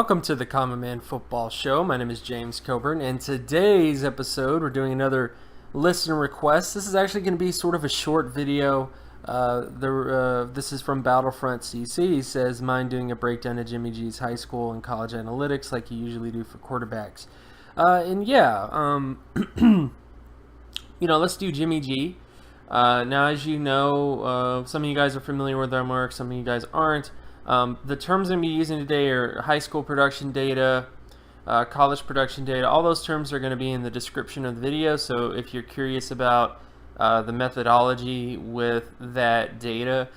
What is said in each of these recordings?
Welcome to the Common Man Football Show. My name is James Cobern, and today's episode we're doing another listener request. This is actually going to be sort of a short video. This is from Battlefront CC. He says, "Mind doing a breakdown of Jimmy G's high school and college analytics like you usually do for quarterbacks?" Let's do Jimmy G. Now, as you know, some of you guys are familiar with our work, some of you guys aren't. The terms I'm going to be using today are high school production data, college production data. All those terms are going to be in the description of the video, so if you're curious about the methodology with that data,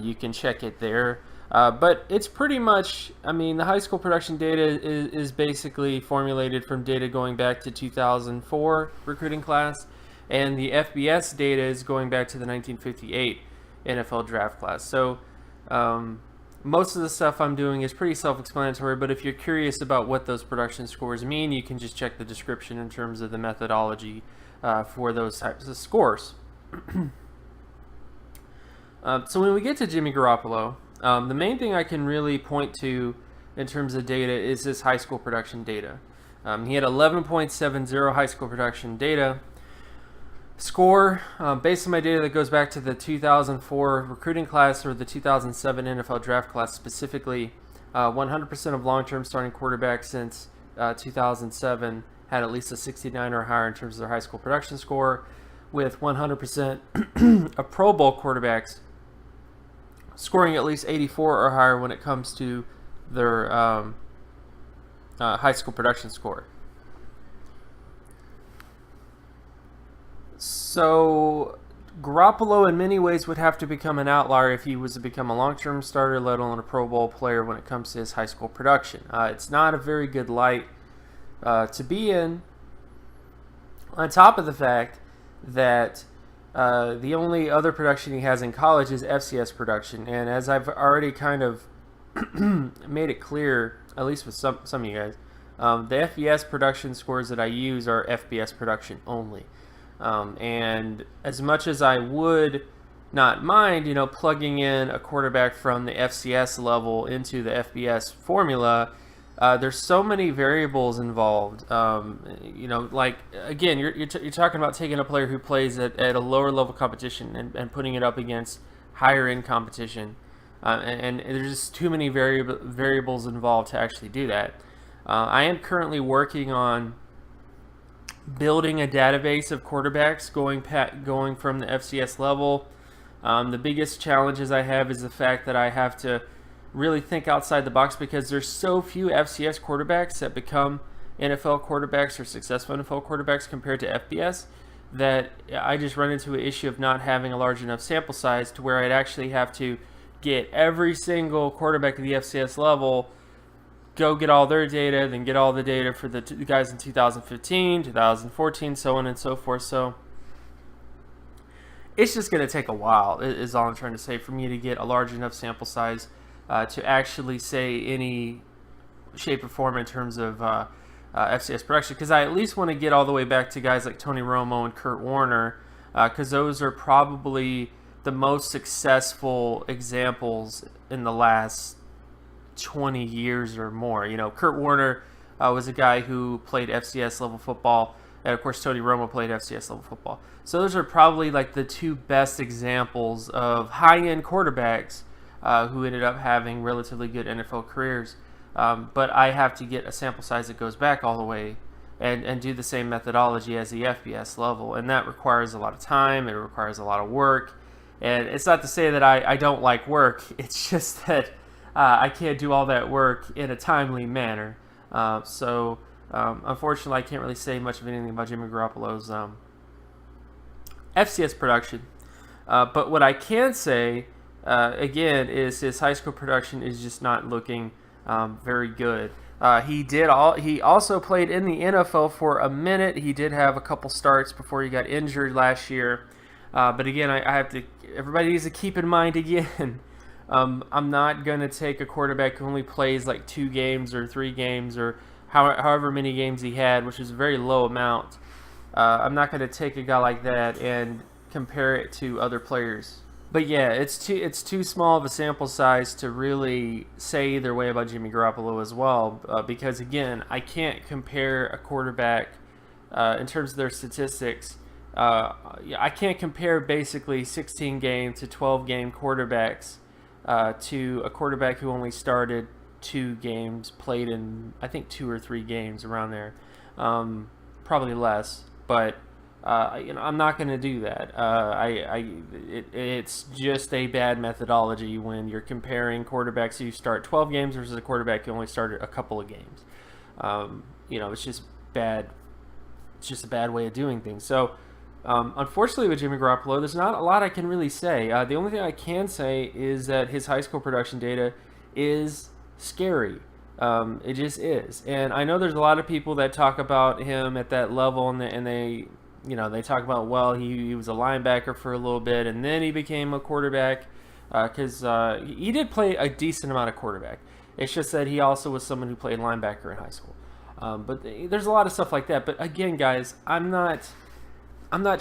you can check it there. But it's pretty much, the high school production data is basically formulated from data going back to 2004 recruiting class, and the FBS data is going back to the 1958 NFL draft class. So most of the stuff I'm doing is pretty self-explanatory, but if you're curious about what those production scores mean, you can just check the description in terms of the methodology for those types of scores. So when we get to Jimmy Garoppolo, the main thing I can really point to in terms of data is this high school production data. He had 11.70 high school production data score. Based on my data that goes back to the 2004 recruiting class or the 2007 NFL draft class specifically, 100% of long-term starting quarterbacks since 2007 had at least a 69 or higher in terms of their high school production score, with 100% of Pro Bowl quarterbacks scoring at least 84 or higher when it comes to their high school production score. So Garoppolo in many ways would have to become an outlier if he was to become a long-term starter, let alone a Pro Bowl player when it comes to his high school production. It's not a very good light to be in, on top of the fact that the only other production he has in college is FCS production. And as I've already kind of made it clear, at least with some of you guys, the FBS production scores that I use are FBS production only. And as much as I would not mind, plugging in a quarterback from the FCS level into the FBS formula, there's so many variables involved. Like, again, you're talking about taking a player who plays at a lower level competition and putting it up against higher end competition. And there's just too many variables involved to actually do that. I am currently working on building a database of quarterbacks going from the FCS level. The biggest challenges I have is the fact that I have to really think outside the box because there's so few FCS quarterbacks that become NFL quarterbacks or successful NFL quarterbacks compared to FBS that I just run into an issue of not having a large enough sample size to where I'd actually have to get every single quarterback at the FCS level, go get all their data, then get all the data for the guys in 2015, 2014, so on and so forth. So it's just going to take a while, is all I'm trying to say, for me to get a large enough sample size to actually say any shape or form in terms of FCS production, because I at least want to get all the way back to guys like Tony Romo and Kurt Warner, because those are probably the most successful examples in the last 20 years or more. Kurt Warner was a guy who played FCS level football, and of course Tony Romo played FCS level football. So those are probably like the two best examples of high-end quarterbacks who ended up having relatively good NFL careers. But I have to get a sample size that goes back all the way and do the same methodology as the FBS level, and that requires a lot of time. It requires a lot of work, and it's not to say that I don't like work. It's just that I can't do all that work in a timely manner. Unfortunately, I can't really say much of anything about Jimmy Garoppolo's FCS production. But what I can say, again, is his high school production is just not looking very good. He also played in the NFL for a minute. He did have a couple starts before he got injured last year. But again, everybody needs to keep in mind again, I'm not going to take a quarterback who only plays like 2 games or 3 games or however many games he had, which is a very low amount. I'm not going to take a guy like that and compare it to other players But yeah, it's too small of a sample size to really say either way about Jimmy Garoppolo as well, because again, I can't compare a quarterback in terms of their statistics. I can't compare basically 16 game to 12 game quarterbacks to a quarterback who only started 2 games, played in I think 2 or 3 games around there, probably less, but. I'm not going to do that. It's just a bad methodology when you're comparing quarterbacks who start 12 games versus a quarterback who only started a couple of games. It's just bad. It's just a bad way of doing things. So, unfortunately, with Jimmy Garoppolo, there's not a lot I can really say. The only thing I can say is that his high school production data is scary. It just is. And I know there's a lot of people that talk about him at that level, and they talk about, well, he was a linebacker for a little bit, and then he became a quarterback, because he did play a decent amount of quarterback. It's just that he also was someone who played linebacker in high school. But there's a lot of stuff like that. But again, guys, I'm not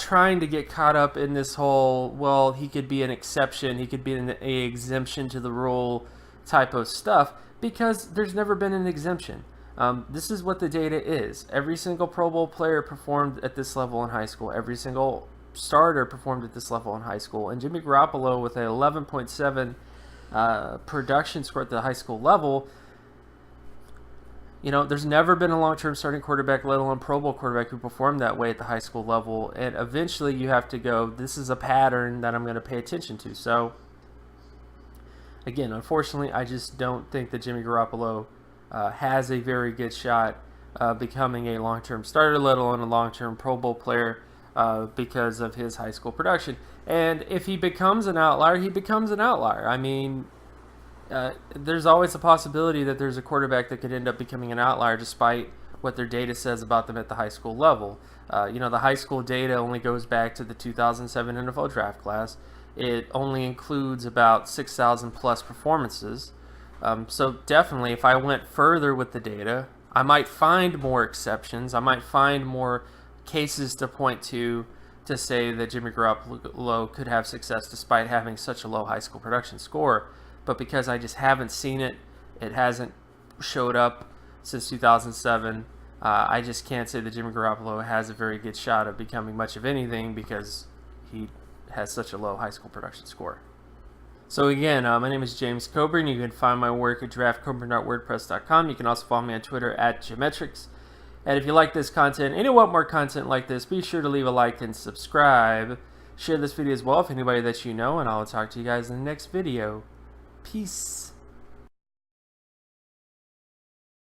trying to get caught up in this whole, well, he could be an exception, he could be an exemption to the rule type of stuff, because there's never been an exemption. This is what the data is. Every single Pro Bowl player performed at this level in high school. Every single starter performed at this level in high school. And Jimmy Garoppolo with an 11.7 production score at the high school level, there's never been a long-term starting quarterback, let alone Pro Bowl quarterback, who performed that way at the high school level. And eventually you have to go, this is a pattern that I'm going to pay attention to. So, again, unfortunately, I just don't think that Jimmy Garoppolo has a very good shot becoming a long-term starter, let alone a long-term Pro Bowl player, because of his high school production. And if he becomes an outlier, he becomes an outlier. I mean, there's always a possibility that there's a quarterback that could end up becoming an outlier despite what their data says about them at the high school level. The high school data only goes back to the 2007 NFL draft class. It only includes about 6,000 plus performances. So definitely, if I went further with the data, I might find more exceptions. I might find more cases to point to say that Jimmy Garoppolo could have success despite having such a low high school production score. But because I just haven't seen it, it hasn't showed up since 2007, I just can't say that Jimmy Garoppolo has a very good shot of becoming much of anything because he has such a low high school production score. So again, my name is James Cobern. You can find my work at draftcoburn.wordpress.com. You can also follow me on Twitter at Geometrics. And if you like this content and you want more content like this, be sure to leave a like and subscribe. Share this video as well with anybody that you know, and I'll talk to you guys in the next video. Peace.